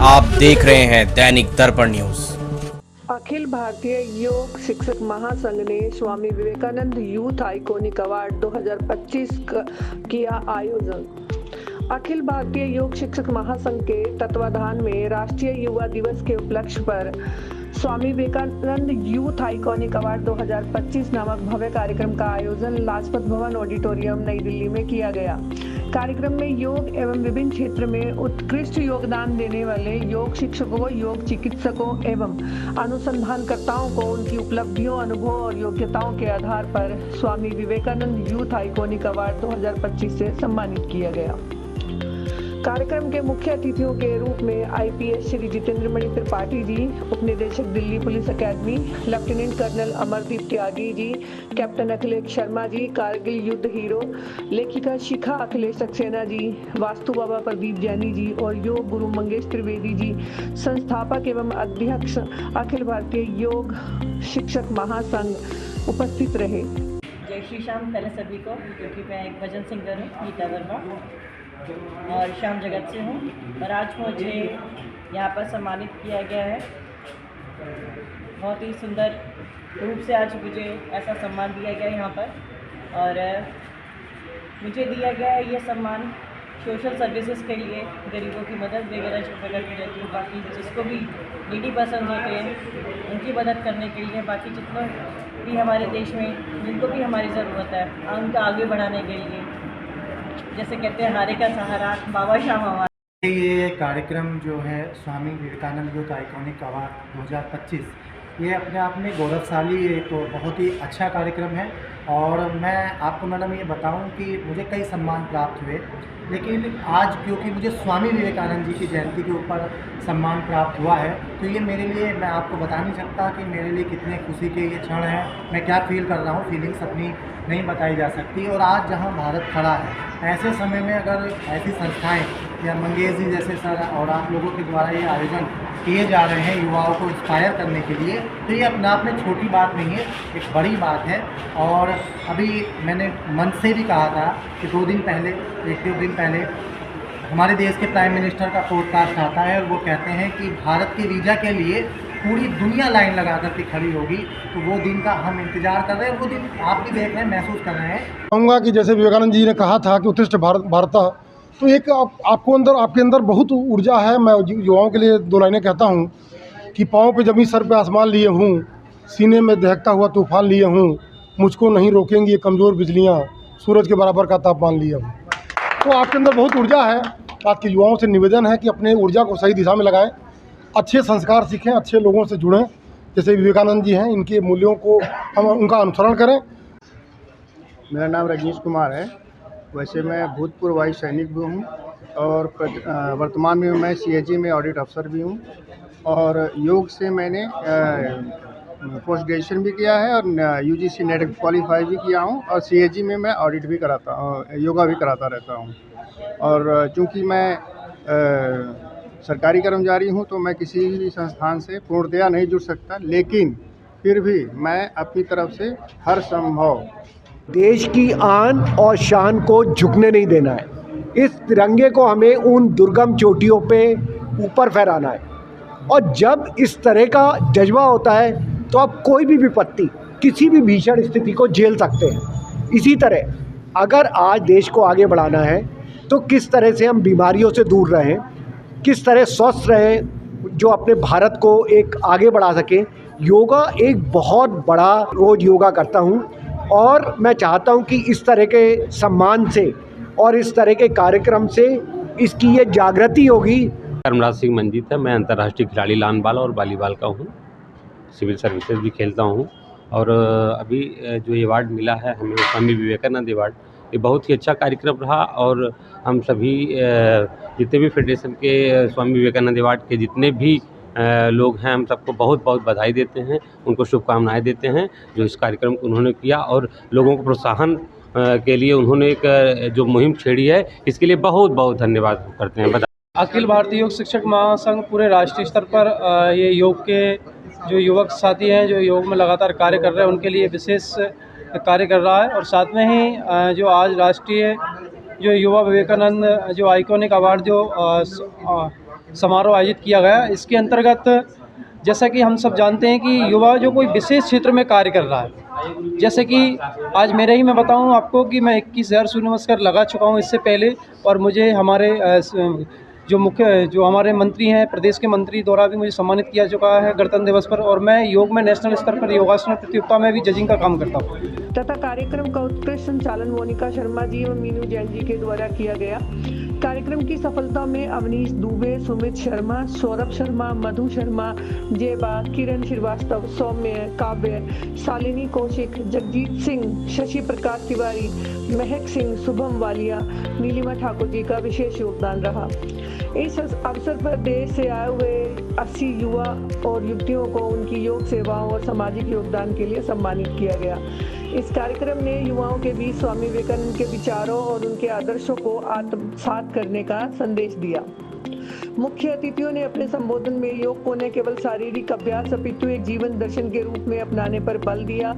आप देख रहे हैं दैनिक दर्पण न्यूज। अखिल भारतीय योग शिक्षक महासंघ ने Swami Vivekananda youth iconic award 2025 किया आयोजन। अखिल भारतीय योग शिक्षक महासंघ के तत्वाधान में राष्ट्रीय युवा दिवस के उपलक्ष्य पर Swami Vivekananda youth iconic award 2025 नामक भव्य कार्यक्रम का आयोजन लाजपत भवन ऑडिटोरियम नई दिल्ली में किया गया। कार्यक्रम में योग एवं विभिन्न क्षेत्र में उत्कृष्ट योगदान देने वाले योग शिक्षकों, योग चिकित्सकों एवं अनुसंधानकर्ताओं को उनकी उपलब्धियों, अनुभव और योग्यताओं के आधार पर Swami Vivekananda youth iconic award 2025 से सम्मानित किया गया। कार्यक्रम के मुख्य अतिथियों के रूप में आईपीएस श्री जितेंद्र मणि त्रिपाठी जी, उपनिदेशक Delhi police academy, lieutenant colonel Amardeep Tyagi ji, captain Akhilesh Sharma ji, Kargil युद्ध हीरो, लेखिका शिखा अखिलेश सक्सेना जी, वास्तु बाबा प्रदीप जैनी जी और योग गुरु मंगेश त्रिवेदी जी, संस्थापक एवं अध्यक्ष अखिल भारतीय योग शिक्षक महासंघ उपस्थित रहे। जय श्री श्याम पहले सभी को, क्योंकि मैं एक भजन सिंगर हूँ, गीता वर्मा और श्याम जगत से हूँ और आज मुझे यहाँ पर सम्मानित किया गया है। बहुत ही सुंदर रूप से आज मुझे ऐसा सम्मान दिया गया है यहाँ पर, और मुझे दिया गया है ये सम्मान सोशल सर्विसेज के लिए, गरीबों की मदद वगैरह जो करती रहती हूँ। बाकी जिसको भी नीडी पर्सन होते हैं उनकी मदद करने के लिए, बाकी जितने भी हमारे देश में जिनको भी हमारी ज़रूरत है उनका आगे बढ़ाने के लिए, जैसे कहते हैं हारे का सहारा बाबा श्याम हमारा। ये कार्यक्रम जो है Swami Vivekananda youth iconic award 2025, ये अपने आप में गौरवशाली एक तो बहुत ही अच्छा कार्यक्रम है। और मैं आपको मैडम ये बताऊं कि मुझे कई सम्मान प्राप्त हुए, लेकिन आज क्योंकि मुझे स्वामी विवेकानंद जी की जयंती के ऊपर सम्मान प्राप्त हुआ है, तो ये मेरे लिए, मैं आपको बता नहीं सकता कि मेरे लिए कितने खुशी के ये क्षण हैं, मैं क्या फील कर रहा हूँ, फीलिंग्स अपनी नहीं बताई जा सकती। और आज जहाँ भारत खड़ा है, ऐसे समय में अगर ऐसी संस्थाएं या मंगेश जी जैसे सर और आप लोगों के द्वारा ये आयोजन किए जा रहे हैं युवाओं को इंस्पायर करने के लिए, तो ये अपने आप में छोटी बात नहीं है, एक बड़ी बात है। और अभी मैंने मन से भी कहा था कि 2 दिन पहले, 1-2 दिन पहले हमारे देश के प्राइम मिनिस्टर का पॉडकास्ट आता है और वो कहते हैं कि भारत के वीज़ा के लिए पूरी दुनिया लाइन लगा करके खड़ी होगी। तो वो दिन का हम इंतज़ार कर रहे हैं, वो दिन आप भी देख रहे हैं, महसूस कर रहे हैं। कहूँगा कि जैसे विवेकानंद जी ने कहा था कि उत्कृष्ट भारत, तो एक आपके अंदर बहुत ऊर्जा है। मैं युवाओं के लिए 2 लाइनें कहता हूँ कि पाँव पे जमी सर पे आसमान लिए हूँ, सीने में दहकता हुआ तूफान लिए हूँ, मुझको नहीं रोकेंगी ये कमज़ोर बिजलियाँ, सूरज के बराबर का तापमान लिए हूँ। तो आपके अंदर बहुत ऊर्जा है। आज के युवाओं से निवेदन है कि अपने ऊर्जा को सही दिशा में लगाएं, अच्छे संस्कार सीखें, अच्छे लोगों से जुड़ें, जैसे विवेकानंद जी हैं, इनके मूल्यों को हम उनका अनुसरण करें। मेरा नाम रजनीश कुमार है। वैसे मैं भूतपूर्व वायु सैनिक भी हूँ और वर्तमान में मैं सीएजी में ऑडिट अफसर भी हूँ। और योग से मैंने पोस्ट ग्रेजुएशन भी किया है और यूजीसी नेट क्वालिफाई भी किया हूँ, और सीएजी में मैं ऑडिट भी कराता हूँ, योगा भी कराता रहता हूँ। और चूँकि मैं सरकारी कर्मचारी हूँ तो मैं किसी भी संस्थान से पूर्णतया नहीं जुड़ सकता, लेकिन फिर भी मैं अपनी तरफ से हर संभव देश की आन और शान को झुकने नहीं देना है। इस तिरंगे को हमें उन दुर्गम चोटियों पे ऊपर फहराना है, और जब इस तरह का जज्बा होता है तो आप कोई भी विपत्ति, किसी भी भीषण स्थिति को झेल सकते हैं। इसी तरह अगर आज देश को आगे बढ़ाना है तो किस तरह से हम बीमारियों से दूर रहें, किस तरह स्वस्थ रहें, जो अपने भारत को एक आगे बढ़ा सकें। योगा एक बहुत बड़ा, रोज़ योगा करता हूँ और मैं चाहता हूँ कि इस तरह के सम्मान से और इस तरह के कार्यक्रम से इसकी ये जागृति होगी। धर्मराज सिंह मंजीत है। मैं अंतर्राष्ट्रीय खिलाड़ी लान बाल और वॉलीबॉल का हूँ, सिविल सर्विसेज भी खेलता हूँ। और अभी जो अवार्ड मिला है हमें, स्वामी विवेकानंद अवार्ड, ये बहुत ही अच्छा कार्यक्रम रहा। और हम सभी जितने भी फेडरेशन के स्वामी विवेकानंद अवार्ड के जितने भी लोग हैं, हम सबको बहुत बहुत बधाई देते हैं, उनको शुभकामनाएं देते हैं जो इस कार्यक्रम को उन्होंने किया और लोगों को प्रोत्साहन के लिए उन्होंने एक जो मुहिम छेड़ी है, इसके लिए बहुत बहुत धन्यवाद करते हैं। अखिल भारतीय योग शिक्षक महासंघ पूरे राष्ट्रीय स्तर पर ये योग के जो युवक साथी हैं जो योग में लगातार कार्य कर रहे हैं, उनके लिए विशेष कार्य कर रहा है। और साथ में ही जो आज राष्ट्रीय जो युवा विवेकानंद जो आइकॉनिक अवार्ड जो समारोह आयोजित किया गया। इसके अंतर्गत जैसा कि हम सब जानते हैं कि युवा जो कोई विशेष क्षेत्र में कार्य कर रहा है, जैसे कि आज मेरे ही मैं बताऊं आपको कि मैं 21,000 सूर्य नमस्कार लगा चुका हूं इससे पहले, और मुझे हमारे जो हमारे मंत्री हैं, प्रदेश के मंत्री द्वारा भी मुझे सम्मानित किया चुका है गणतंत्र दिवस पर, और मैं योग में नेशनल स्तर पर योगासन प्रतियोगिता में भी जजिंग का काम करता हूँ। तथा कार्यक्रम का उत्कृष्ट संचालन मोनिका शर्मा जी और मीनू जैन जी के द्वारा किया गया। कार्यक्रम की सफलता में अवनीश दुबे, सुमित शर्मा, सौरभ शर्मा, मधु शर्मा, जेबा, किरण श्रीवास्तव, सौम्य, काव्य, शालिनी कौशिक, जगजीत सिंह, शशि प्रकाश तिवारी, महक सिंह, शुभम वालिया, नीलिमा ठाकुर जी का विशेष योगदान रहा। इस अवसर पर देश से आए हुए 80 युवा और युवतियों को उनकी योग सेवाओं और सामाजिक योगदान के लिए सम्मानित किया गया। इस कार्यक्रम ने युवाओं के बीच स्वामी विवेकानंद के विचारों और उनके आदर्शों को आत्मसात करने का संदेश दिया। मुख्य अतिथियों ने अपने संबोधन में योग को न केवल शारीरिक अभ्यास अपितु एक जीवन दर्शन के रूप में अपनाने पर बल दिया।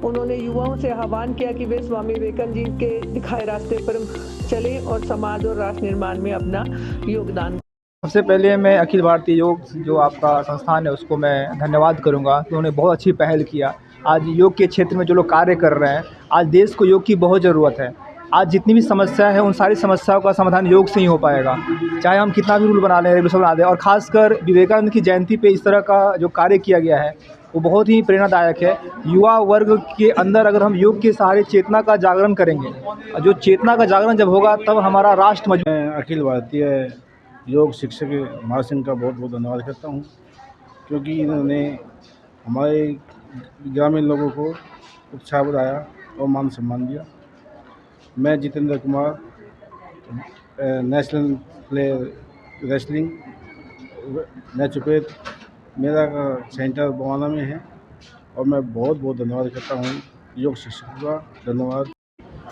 उन्होंने युवाओं से आह्वान किया कि वे स्वामी विवेकानंद जी के दिखाए रास्ते पर चले और समाज और राष्ट्र निर्माण में अपना योगदान। सबसे पहले मैं अखिल भारतीय योग जो आपका संस्थान है उसको मैं धन्यवाद करूंगा कि उन्होंने बहुत अच्छी पहल किया। आज योग के क्षेत्र में जो लोग कार्य कर रहे हैं, आज देश को योग की बहुत ज़रूरत है। आज जितनी भी समस्या है उन सारी समस्याओं का समाधान योग से ही हो पाएगा, चाहे हम कितना भी रूल बना लें, रेगुलेशन बना दें। और ख़ासकर विवेकानंद की जयंती पे इस तरह का जो कार्य किया गया है वो बहुत ही प्रेरणादायक है। युवा वर्ग के अंदर अगर हम योग के सहारे चेतना का जागरण करेंगे, जो चेतना का जागरण जब होगा तब हमारा राष्ट्र मजबूत। मैं अखिल भारतीय योग शिक्षक महासंघ का बहुत बहुत धन्यवाद करता हूँ, क्योंकि इन्होंने हमारे ग्रामीण लोगों को उत्साह बढ़ाया और मान सम्मान दिया। मैं Jitendra Kumar, national player wrestling naturopath, मेरा सेंटर बवाना में है, और मैं बहुत बहुत धन्यवाद करता हूँ योग शिक्षक का। धन्यवाद।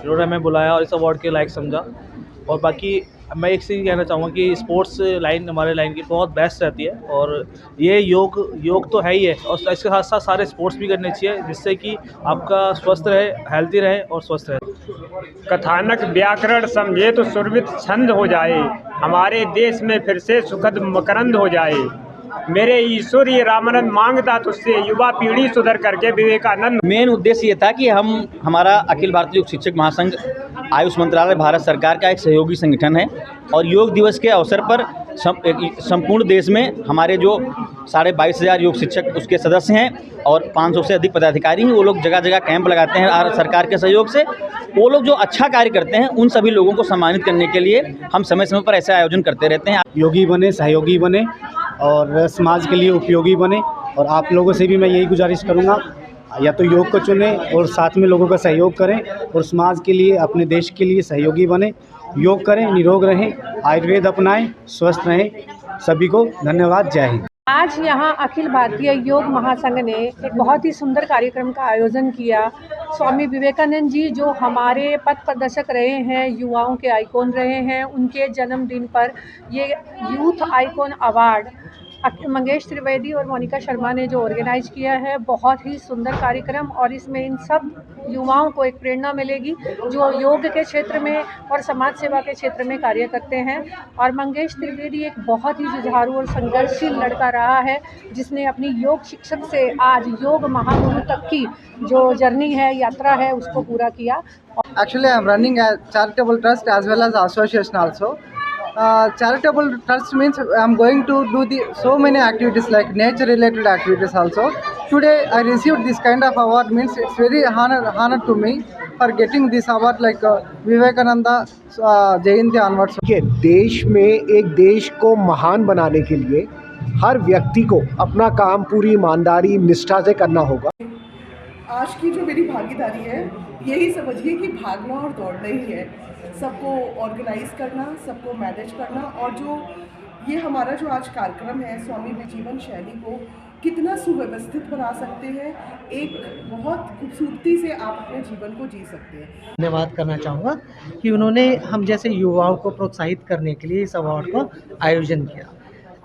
इन्होंने हमें बुलाया और इस अवार्ड के लायक समझा। और बाकी मैं एक चीज़ कहना चाहूँगा कि स्पोर्ट्स लाइन हमारे लाइन की बहुत बेस्ट रहती है, और ये योग तो है ही है, और इसके साथ साथ सारे स्पोर्ट्स भी करने चाहिए, जिससे कि आपका स्वस्थ रहे, हेल्दी रहे और स्वस्थ रहे। कथानक व्याकरण समझे तो सुरभित छंद हो जाए, हमारे देश में फिर से सुखद मकरंद हो जाए। मेरे ईश्वर ये रामानंद मांगता तुझसे, युवा पीढ़ी सुधर करके विवेकानंद। मेन उद्देश्य ये था कि हमारा अखिल भारतीय योग शिक्षक महासंघ आयुष मंत्रालय भारत सरकार का एक सहयोगी संगठन है, और योग दिवस के अवसर पर संपूर्ण देश में हमारे जो 22,500 योग शिक्षक उसके सदस्य हैं और 500 से अधिक पदाधिकारी हैं। वो लोग जगह जगह कैंप लगाते हैं भारत सरकार के सहयोग से। वो लोग जो अच्छा कार्य करते हैं उन सभी लोगों को सम्मानित करने के लिए हम समय समय पर ऐसे आयोजन करते रहते हैं। योगी बने, सहयोगी बने और समाज के लिए उपयोगी बने। और आप लोगों से भी मैं यही गुजारिश करूँगा, या तो योग को चुनें और साथ में लोगों का सहयोग करें, और समाज के लिए, अपने देश के लिए सहयोगी बने। योग करें, निरोग रहें, आयुर्वेद अपनाएं, स्वस्थ रहें। सभी को धन्यवाद। जय हिंद। आज यहाँ अखिल भारतीय योग महासंघ ने एक बहुत ही सुंदर कार्यक्रम का आयोजन किया। स्वामी विवेकानंद जी जो हमारे पथ प्रदर्शक रहे हैं, युवाओं के आइकॉन रहे हैं, उनके जन्मदिन पर ये youth icon award Mangesh Trivedi और मोनिका शर्मा ने जो ऑर्गेनाइज किया है, बहुत ही सुंदर कार्यक्रम। और इसमें इन सब युवाओं को एक प्रेरणा मिलेगी जो योग के क्षेत्र में और समाज सेवा के क्षेत्र में कार्य करते हैं। और मंगेश त्रिवेदी एक बहुत ही जुझारू और संघर्षशील लड़का रहा है, जिसने अपनी योग शिक्षक से आज योग महागुरु तक की जो जर्नी है, यात्रा है, उसको पूरा किया। Actually, I am running a charitable trust as well as association also. Charitable trust means I am going to do so many activities like nature related activities also. Today I received this kind of award, means it's very honor to me for getting this award, like Vivekananda Jayanti onwards. देश में एक देश को महान बनाने के लिए हर व्यक्ति को अपना काम पूरी ईमानदारी निष्ठा से करना होगा। आज की जो मेरी भागीदारी है, यही समझिए कि भागना और दौड़ना ही है। सबको ऑर्गेनाइज करना, सबको मैनेज करना, और जो ये हमारा जो आज कार्यक्रम है, स्वामी जीवन शैली को कितना सुव्यवस्थित बना सकते हैं, एक बहुत खूबसूरती से आप अपने जीवन को जी सकते हैं। धन्यवाद करना चाहूँगा कि उन्होंने हम जैसे युवाओं को प्रोत्साहित करने के लिए इस अवार्ड का आयोजन किया।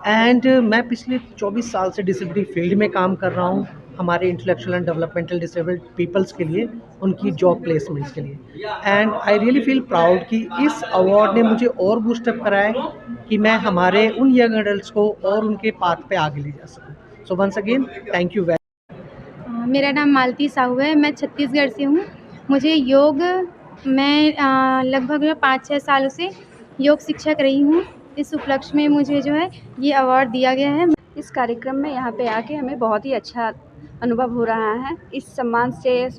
एंड मैं पिछले 24 साल से डिसेबिलिटी फील्ड में काम कर रहा हूँ, हमारे intellectual and developmental disabled peoples के लिए, उनकी जॉब प्लेसमेंट्स के लिए। And I really feel proud कि इस अवार्ड ने मुझे और बूस्टअप कराया है कि मैं हमारे उन यंग एडल्ट्स को और उनके पाथ पे आगे ले जा सकूँ। So once again thank you very. मेरा नाम मालती साहू है, मैं छत्तीसगढ़ से हूँ। मुझे योग मैं लगभग 5-6 सालों से योग शिक्षक रही हूँ। इस उपलक्ष्य में मुझे जो है ये अवार्ड दिया गया है। इस कार्यक्रम में यहाँ पे आके हमें बहुत ही अच्छा अनुभव हो रहा है। इस सम्मान से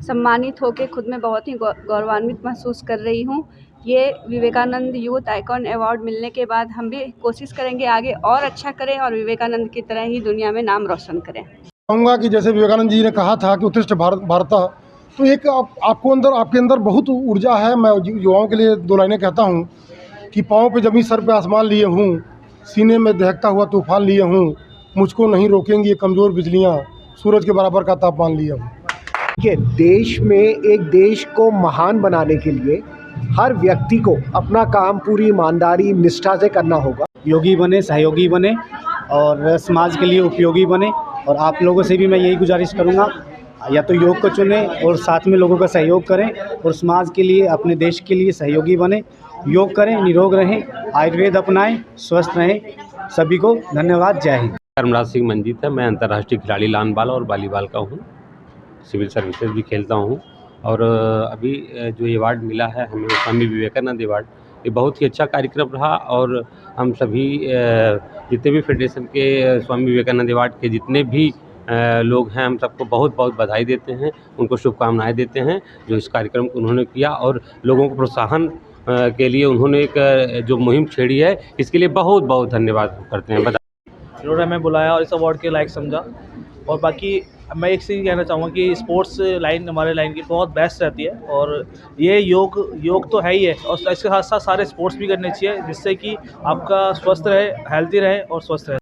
सम्मानित होकर खुद में बहुत ही गौरवान्वित महसूस कर रही हूँ। ये विवेकानंद यूथ आइकॉन अवार्ड मिलने के बाद हम भी कोशिश करेंगे आगे और अच्छा करें और विवेकानंद की तरह ही दुनिया में नाम रोशन करें। कहूँगा कि जैसे विवेकानंद जी ने कहा था कि उत्कृष्ट भारत, तो एक आपके अंदर बहुत ऊर्जा है। मैं युवाओं के लिए दो लाइनें कहता हूँ कि पाँव पे जमी सर पे आसमान लिए हूँ, सीने में दहकता हुआ तूफान लिए हूँ, मुझको नहीं रोकेंगी ये कमज़ोर बिजलियाँ, सूरज के बराबर का तापमान लिए हूँ। देखिए, देश में एक देश को महान बनाने के लिए हर व्यक्ति को अपना काम पूरी ईमानदारी निष्ठा से करना होगा। योगी बने, सहयोगी बने और समाज के लिए उपयोगी बने। और आप लोगों से भी मैं यही गुजारिश करूँगा, या तो योग को चुनें और साथ में लोगों का सहयोग करें और समाज के लिए, अपने देश के लिए सहयोगी बने। योग करें, निरोग रहें, आयुर्वेद अपनाएं, स्वस्थ रहें। सभी को धन्यवाद। जय हिंद। धर्मराज सिंह मंजीत है, मैं अंतर्राष्ट्रीय खिलाड़ी लान बाल और वॉलीबॉल का हूँ। सिविल सर्विसेज भी खेलता हूँ। और अभी जो अवार्ड मिला है हमें, स्वामी विवेकानंद अवार्ड, ये बहुत ही अच्छा कार्यक्रम रहा। और हम सभी जितने भी फेडरेशन के स्वामी विवेकानंद अवार्ड के जितने भी लोग हैं, हम सबको बहुत बहुत बधाई देते हैं, उनको शुभकामनाएं देते हैं जो इस कार्यक्रम को उन्होंने किया और लोगों को प्रोत्साहन के लिए उन्होंने एक जो मुहिम छेड़ी है, इसके लिए बहुत बहुत धन्यवाद करते हैं। इन्होंने हमें बुलाया और इस अवार्ड के लायक समझा। और बाकी मैं एक चीज़ कहना चाहूँगा कि स्पोर्ट्स लाइन हमारे लाइन की बहुत बेस्ट रहती है। और ये योग तो है ही है, और इसके साथ साथ सारे स्पोर्ट्स भी करने चाहिए, जिससे कि आपका स्वस्थ रहे, हेल्दी रहे और स्वस्थ रहे।